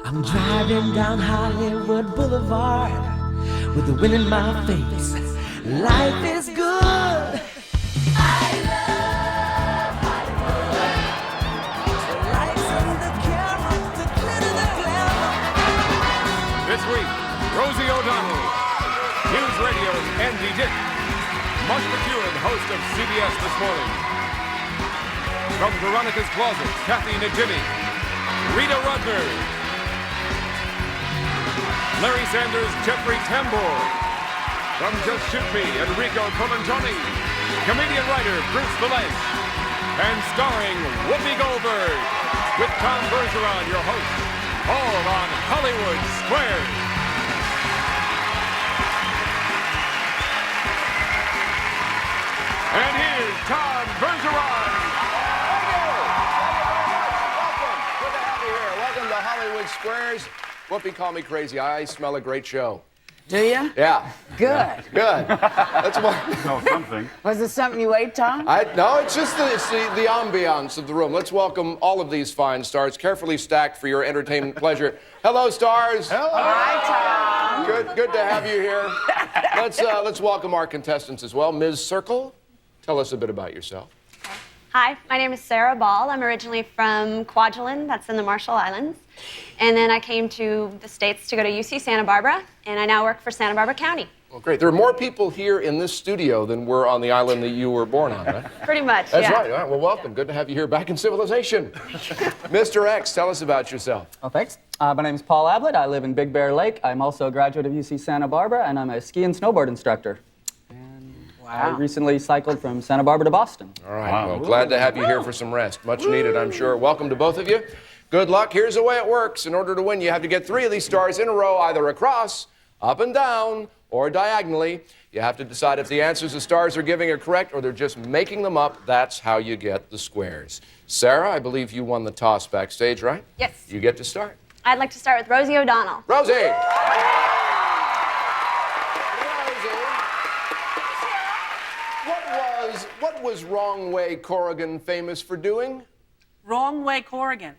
I'm driving down Hollywood Boulevard with the wind in my face. Life is good. I love Hollywood. The lights and the camera, the glitter, the glamour. This week, Rosie O'Donnell, News Radio's Andy Dick, McEwen, host of CBS This Morning. From Veronica's Closet, Kathy Najimy, Rita Rudner, Larry Sanders, Jeffrey Tambor. From Just Shoot Me, Enrico Colatoni, comedian-writer Bruce Vilanch, and starring Whoopi Goldberg, with Tom Bergeron, your host, all on Hollywood Squares. And here's Tom Bergeron. Welcome. Good to have you here. Welcome to Hollywood Squares. Whoopi, call me crazy. I smell a great show. Do you? Yeah. Good. Good. That's what. Oh, something. Was it something you ate, Tom? No, it's just the ambiance of the room. Let's welcome all of these fine stars, carefully stacked for your entertainment pleasure. Hello, stars. Hello. Hi, Tom. Good to have you here. Let's welcome our contestants as well. Ms. Circle, tell us a bit about yourself. Hi, my name is Sara Ball. I'm originally from Kwajalein, that's in the Marshall Islands. And then I came to the States to go to UC Santa Barbara, and I now work for Santa Barbara County. Well, great. There are more people here in this studio than were on the island that you were born on, right? Pretty much, That's yeah. right. All right. Well, welcome. Good to have you here back in civilization. Mr. X, tell us about yourself. Oh, thanks. My name's Paul Ablett. I live in Big Bear Lake. I'm also a graduate of UC Santa Barbara, and I'm a ski and snowboard instructor. I recently cycled from Santa Barbara to Boston. All right. Wow. Well, glad to have you here for some rest. Much needed, I'm sure. Welcome to both of you. Good luck. Here's the way it works. In order to win, you have to get 3 of these stars in a row, either across, up and down, or diagonally. You have to decide if the answers the stars are giving are correct or they're just making them up. That's how you get the squares. Sarah, I believe you won the toss backstage, right? Yes. You get to start. I'd like to start with Rosie O'Donnell. Rosie! What was Wrong Way Corrigan famous for doing? Wrong Way Corrigan.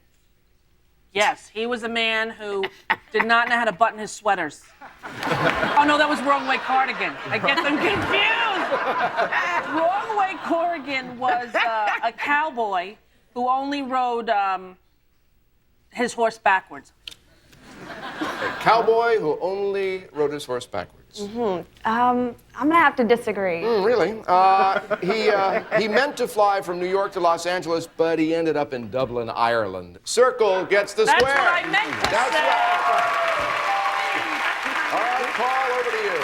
Yes, he was a man who did not know how to button his sweaters. Oh, no, that was Wrong Way Cardigan. I get them confused. Wrong Way Corrigan was a cowboy who only rode his horse backwards. A cowboy who only rode his horse backwards. I'm gonna have to disagree. Really? He meant to fly from New York to Los Angeles, but he ended up in Dublin, Ireland. Circle gets the That's square. what I meant to That's say. Right. All right, Paul, over to you.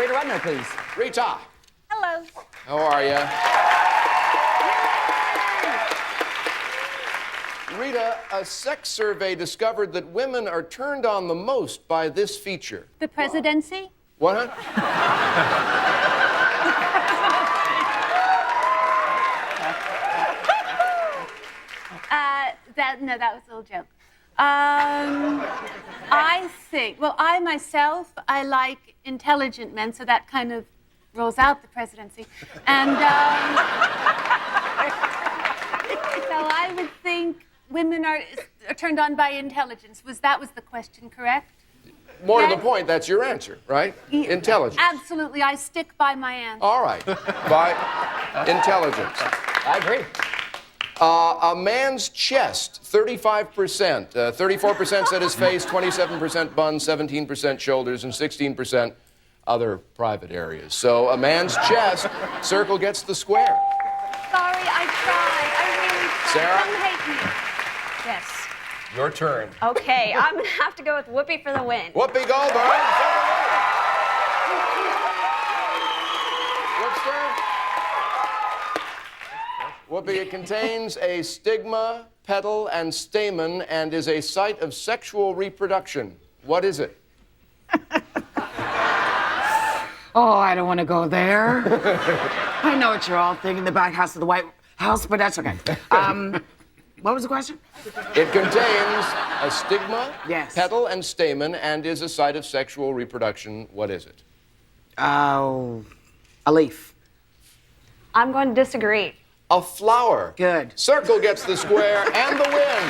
Rita Rudner, please. Rita, Hello. how are you? Rita, a sex survey discovered that women are turned on the most by this feature. The presidency? What? That was a little joke. I think, well, I myself, I like intelligent men, so that kind of rolls out the presidency. And so I would think women are turned on by intelligence. That was the question, correct? More to Yes. the point, that's your answer, right? Intelligence. Absolutely, I stick by my answer. All right. By intelligence. I agree. A man's chest, 35%. 34% said his face, 27% buns, 17% shoulders, and 16% other private areas. So a man's chest, Circle gets the square. Sorry, I tried. I really tried. Sarah? Don't hate me. Yes. Your turn. Okay, I'm gonna have to go with Whoopi for the win. Whoopi Goldberg. Whoopster. Whoopi, it contains a stigma, petal, and stamen and is a site of sexual reproduction. What is it? Oh, I don't want to go there. I know what you're all thinking, the back house of the White House, but that's okay. What was the question? It contains a stigma, Yes. petal, and stamen and is a site of sexual reproduction. What is it? Oh, a leaf. I'm going to disagree. A flower. Good. Circle gets the square and the win.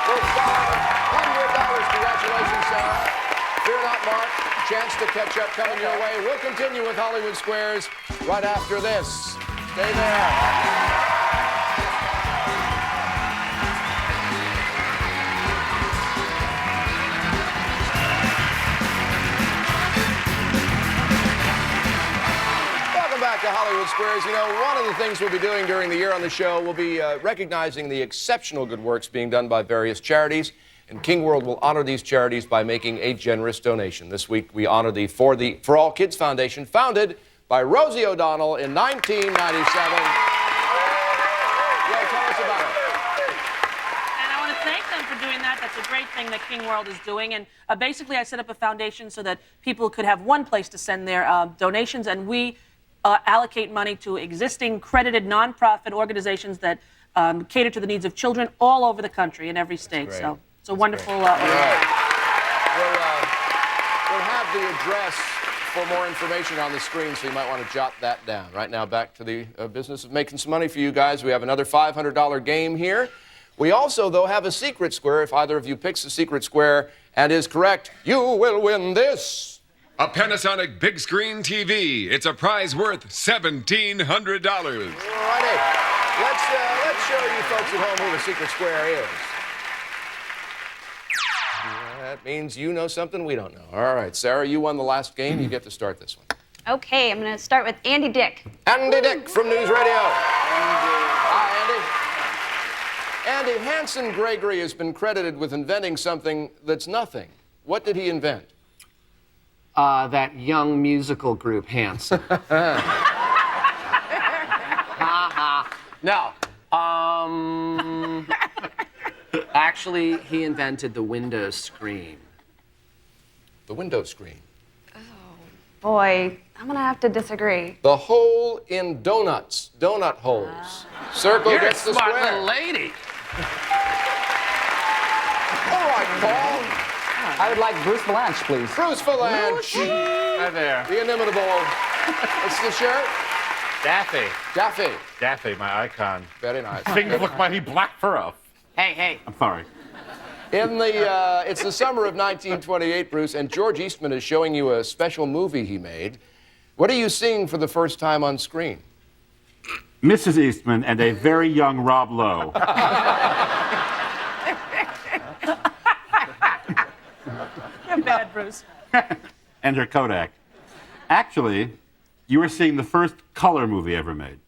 For $500 to chance to catch up coming your way. We'll continue with Hollywood Squares right after this. Stay there. Back to Hollywood Squares. You know, one of the things we'll be doing during the year on the show, we'll be recognizing the exceptional good works being done by various charities, and King World will honor these charities by making a generous donation. This week, we honor the For All Kids Foundation, founded by Rosie O'Donnell in 1997. Well, tell us about it. And I want to thank them for doing that. That's a great thing that King World is doing. And basically, I set up a foundation so that people could have one place to send their donations, and we allocate money to existing credited nonprofit organizations that cater to the needs of children all over the country in every state. So it's a wonderful. We'll have the address for more information on the screen, so you might want to jot that down. Right now, back to the business of making some money for you guys. We have another $500 game here. We also, though, have a secret square. If either of you picks the secret square and is correct, you will win this. A Panasonic big screen TV. It's a prize worth $1,700. All righty. Let's show you folks at home who the secret square is. That means you know something we don't know. All right, Sarah, you won the last game. You get to start this one. Okay, I'm going to start with Andy Dick. Andy Dick from News Radio. Hi, Andy. Andy, Hanson Gregory has been credited with inventing something that's nothing. What did he invent? That young musical group, Hanson. No. Actually, he invented the window screen. The window screen. Boy, I'm going to have to disagree. The hole in donuts. Donut holes. Circle You're gets a the smart square. little lady. All right, Paul. I would like Bruce Vilanch, please. Bruce Vilanch. Hi there. The inimitable. What's the shirt? Daffy. Daffy. Daffy, my icon. Very nice. Things look mighty black for us. Hey. I'm sorry. It's the summer of 1928, Bruce, and George Eastman is showing you a special movie he made. What are you seeing for the first time on screen? Mrs. Eastman and a very young Rob Lowe. You're bad, Bruce. And her Kodak. Actually, you were seeing the first color movie ever made.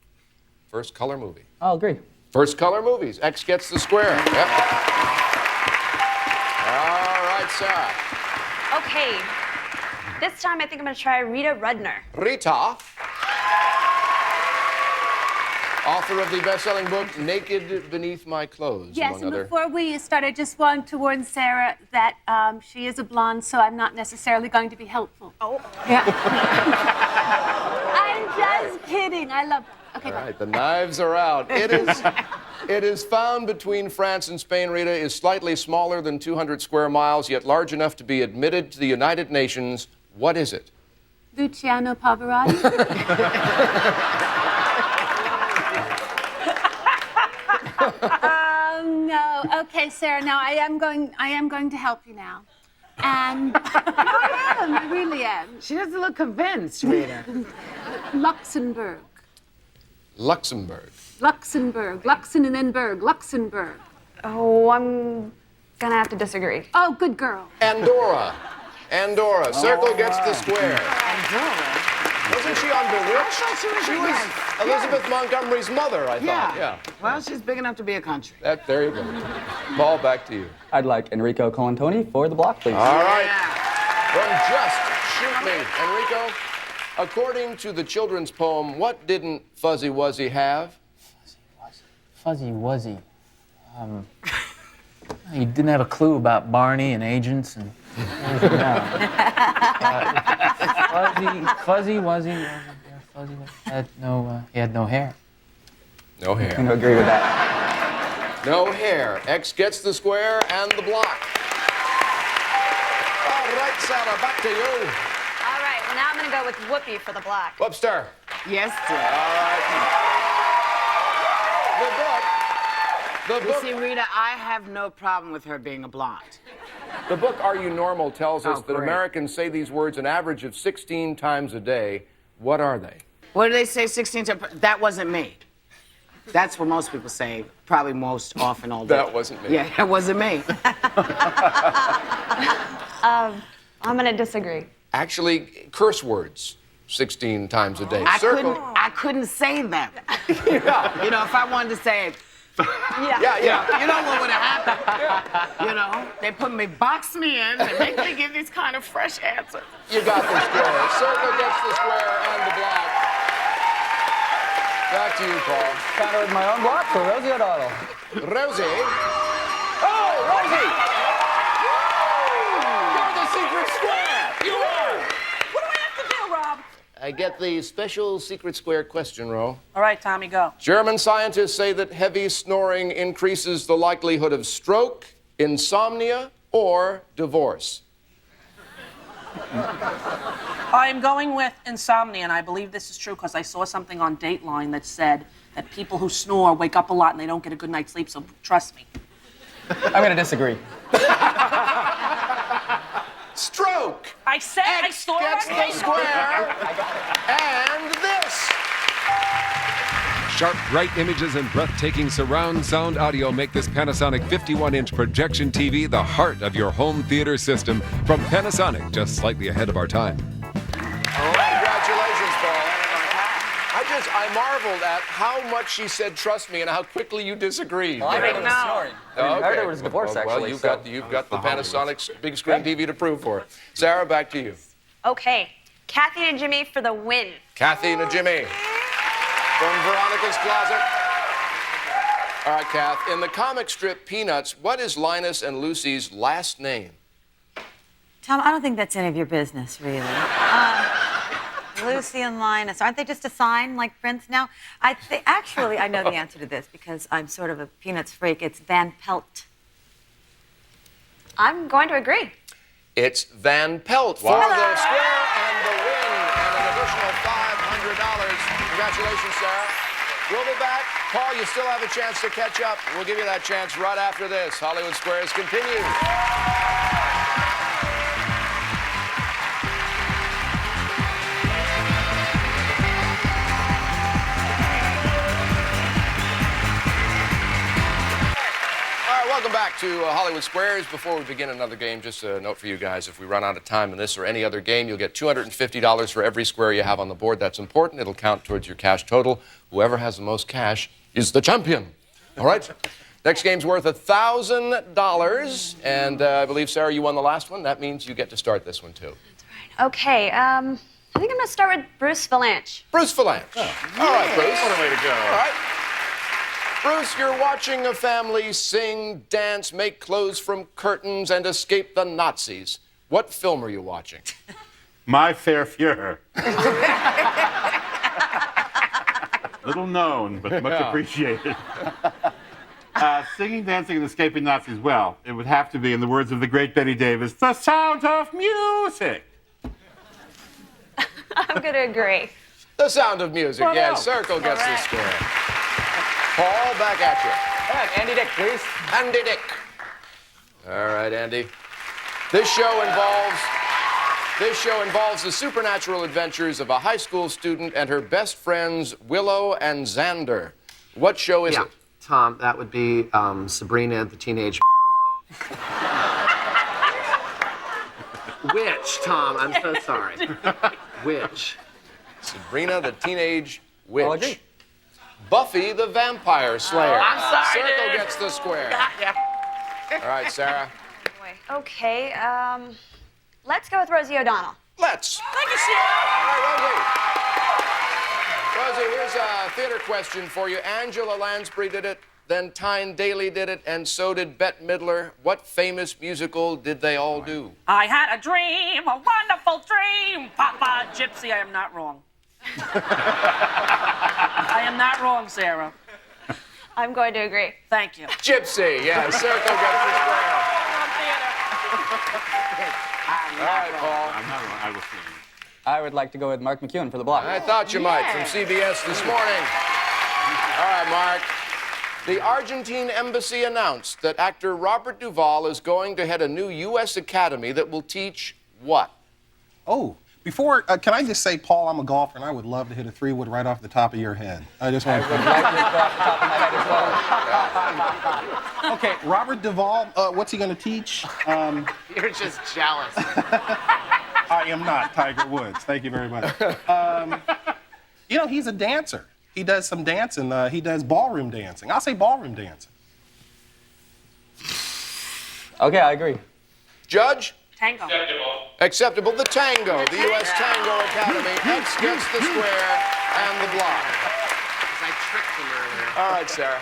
First color movie. I'll agree. First color movies. X gets the square. Yep. All right, Sarah. Okay, this time I think I'm going to try Rita Rudner. Rita. Author of the best-selling book, Naked Beneath My Clothes, Yes, among and other... before we start, I just want to warn Sarah that she is a blonde, so I'm not necessarily going to be helpful. Oh. Yeah. I'm just kidding. I love her. Okay, All bye. right, the knives are out. It is found between France and Spain. Rita is slightly smaller than 200 square miles, yet large enough to be admitted to the United Nations. What is it? Luciano Pavarotti. No. Okay, Sarah. Now I am going to help you now, and I really am. She doesn't look convinced, Rita. Luxembourg. Luxembourg. Luxembourg. Luxen and then Berg. Luxembourg. Oh, I'm going to have to disagree. Oh, good girl. Andorra. Andorra. Circle gets the square. Andorra. Wasn't she on Bewitched? She was Elizabeth Montgomery's mother, I thought. Yeah. Well, she's big enough to be a country. There you go. Paul, back to you. I'd like Enrico Colatoni for the block, please. All right. From Just Shoot Me. Enrico, according to the children's poem, what didn't Fuzzy Wuzzy have? Fuzzy Wuzzy. He didn't have a clue about Barney and agents and everything else. Fuzzy Wuzzy he had no hair. No hair. I can agree with that. No hair. X gets the square and the block. All right, Sara, back to you. All right, well, now I'm going to go with Whoopi for the block. Whoopster. Yes, dear. All right. The book. You see, Rita, I have no problem with her being a blonde. The book Are You Normal tells us Oh, that great. Americans say these words an average of 16 times a day. What are they? What do they say 16 times? That wasn't me. That's what most people say, probably most often all day. That wasn't me. Yeah, that wasn't me. I'm going to disagree. Actually, curse words 16 times a day. I Circle. couldn't say them. Yeah. You know, if I wanted to say it, Yeah. you know what would have happened? You know, they box me in and make me give these kind of fresh answers. You got the square. Circle gets the square and the block. Back to you, Paul. Counter with my own block for Rosie O'Donnell. Rosie. Oh, Rosie! You're the secret square! You are! What do I have to do, Rob? I get the special secret square question row. All right, Tommy, go. German scientists say that heavy snoring increases the likelihood of stroke, insomnia, or divorce. I'm going with insomnia, and I believe this is true because I saw something on Dateline that said that people who snore wake up a lot and they don't get a good night's sleep, so trust me. I'm going to disagree. Stroke! I said I snore. Gets the square. And this. Sharp, bright images and breathtaking surround sound audio make this Panasonic 51-inch projection TV the heart of your home theater system. From Panasonic, just slightly ahead of our time. Congratulations, Paul. I marveled at how much she said trust me and how quickly you disagreed. Well, I think it was snoring. I heard it was divorce, actually. Well, you've got the Panasonic big screen TV to prove for it. Sarah, back to you. Okay, Kathy and Jimmy for the win. Kathy and Jimmy from Veronica's Closet. All right, Kath. In the comic strip Peanuts, what is Linus and Lucy's last name? Tom, I don't think that's any of your business, really. Lucy and Linus, aren't they just a sign like Prince now? Actually, I know the answer to this because I'm sort of a Peanuts freak. It's Van Pelt. I'm going to agree. It's Van Pelt for the square and the win and an additional $500. Congratulations, Sarah. We'll be back. Paul, you still have a chance to catch up. We'll give you that chance right after this. Hollywood Squares continues. Welcome back to Hollywood Squares. Before we begin another game, just a note for you guys. If we run out of time in this or any other game, you'll get $250 for every square you have on the board. That's important. It'll count towards your cash total. Whoever has the most cash is the champion. All right? Next game's worth $1,000. And I believe, Sarah, you won the last one. That means you get to start this one, too. That's right. Okay, I think I'm going to start with Bruce Vilanch. Bruce Vilanch. Oh. All right, Bruce. What a way to go. All right. Bruce, you're watching a family sing, dance, make clothes from curtains, and escape the Nazis. What film are you watching? My Fair Fuhrer. Little known, but much appreciated. Singing, dancing, and escaping Nazis. Well, it would have to be, in the words of the great Betty Davis, The Sound of Music. I'm going to agree. The Sound of Music. Well, Yes, Circle gets the square. Paul, back at you. Back, Andy Dick, please. Andy Dick. All right, Andy. This show involves the supernatural adventures of a high school student and her best friends, Willow and Xander. What show is it? Tom, that would be Sabrina the Teenage Witch, Tom. I'm so sorry. Witch. Sabrina the Teenage Witch. I'll agree. Buffy the Vampire Slayer. I'm sorry, Circle dude. gets the square. All right, Sarah. Okay, let's go with Rosie O'Donnell. Let's. Thank you, Sarah. All right, Rosie. Rosie, here's a theater question for you. Angela Lansbury did it, then Tyne Daly did it, and so did Bette Midler. What famous musical did they all do? I had a dream, a wonderful dream. Papa Gypsy, I am not wrong. I am not wrong, Sarah. I'm going to agree. Thank you. Gypsy, yeah, Circle gets the square. All right, Paul. I'm not wrong. I was singing. I would like to go with Mark McEwen for the block. I thought you might, from CBS this morning. All right, Mark. The Argentine embassy announced that actor Robert Duvall is going to head a new U.S. academy that will teach what? Oh, before, can I just say, Paul, I'm a golfer, and I would love to hit a 3-wood right off the top of your head. I just want to... Like this go off the top of my head as well. Okay, Robert Duvall, what's he going to teach? You're just jealous. I am not Tiger Woods. Thank you very much. You know, he's a dancer. He does some dancing. He does ballroom dancing. I'll say ballroom dancing. Okay, I agree. Judge? Tango. Acceptable. The Tango, the U.S. Tango Academy. X gets the square and the block. I tricked him earlier. All right, Sarah.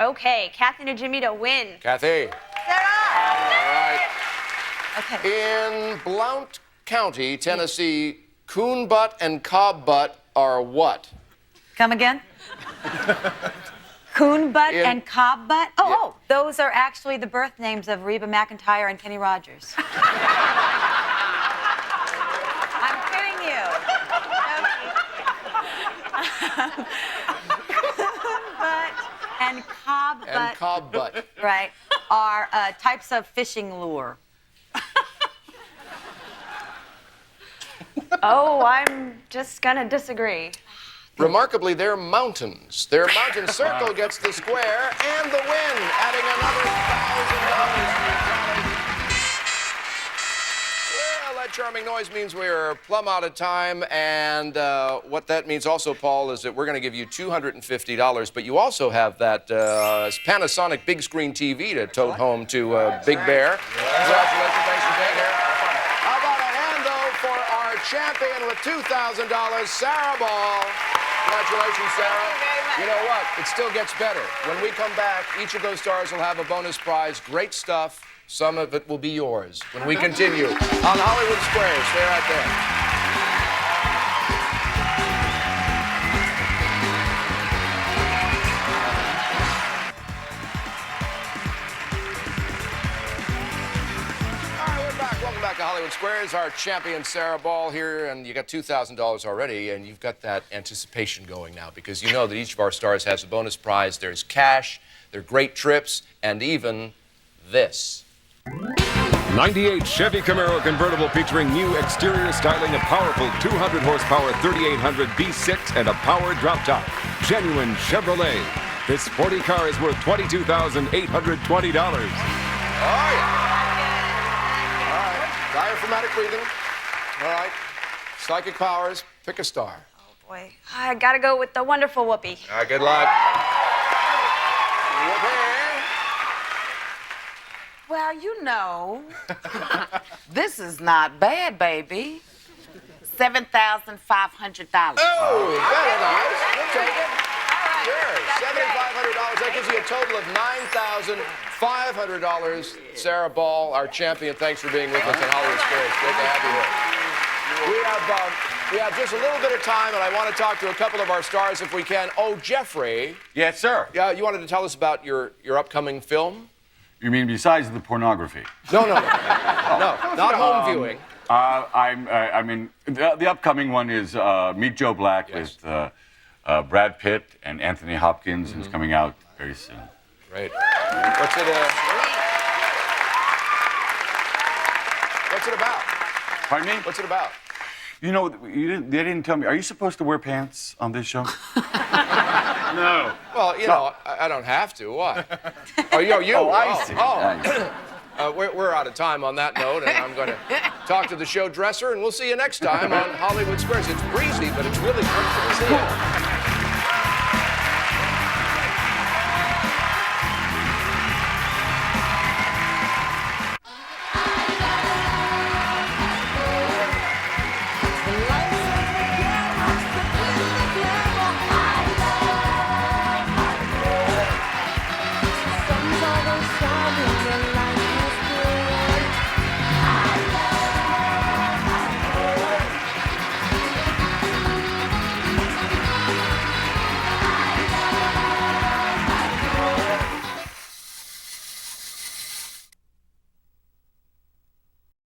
Okay, Kathy and Najimy to win. Kathy. Sarah! All right. Okay. In Blount County, Tennessee, coon butt and cob butt are what? Come again? Coon butt In- and cob butt? Oh, those are actually the birth names of Reba McEntire and Kenny Rogers. I'm kidding you. Coon butt and cob butt. And cob butt. Right, are types of fishing lure. Oh, I'm just gonna disagree. Remarkably, they're mountains. Their mountain circle gets the square and the win, adding another $1,000. Well, that charming noise means we're plumb out of time, and what that means also, Paul, is that we're going to give you $250, but you also have that Panasonic big screen TV to tote home to Big Bear. Congratulations, thanks for being here. How about a hand, though, for our champion with $2,000, Sarah Ball. Congratulations, Sarah. You know what? It still gets better. When we come back, each of those stars will have a bonus prize. Great stuff. Some of it will be yours when we continue on Hollywood Squares. Stay right there. Welcome back to Hollywood Squares. Our champion, Sarah Ball, here, and you got $2,000 already, and you've got that anticipation going now because you know that each of our stars has a bonus prize. There's cash, there are great trips, and even this. 98 Chevy Camaro convertible featuring new exterior styling, a powerful 200 horsepower 3800 V6, and a power drop top. Genuine Chevrolet. This sporty car is worth $22,820. Oh, yeah. Diaphragmatic breathing. All right. Psychic powers. Pick a star. Oh boy, I gotta go with the wonderful Whoopi. All right, good luck. Whoopi. Well, you know, this is not bad, baby. $7,500. Oh, very nice. We'll take it. Sure. $7,500. That gives you a total of $9,500. Sarah Ball, our champion, thanks for being with us in Hollywood Squares. Great to have you here. We have just a little bit of time, and I want to talk to a couple of our stars if we can. Oh, Jeffrey. Yes, sir. Yeah, you wanted to tell us about your upcoming film? You mean besides the pornography? No. No, not home viewing. I mean, the upcoming one is Meet Joe Black with Brad Pitt and Anthony Hopkins, and it's coming out very soon. Great. What's it about? Pardon me? What's it about? You know, they didn't tell me. Are you supposed to wear pants on this show? No. Well, you know, I don't have to. Why? Oh, you. Oh, I see. We're out of time on that note, and I'm going to talk to the show dresser, and we'll see you next time on Hollywood Squares. It's breezy, but it's really comfortable. See you.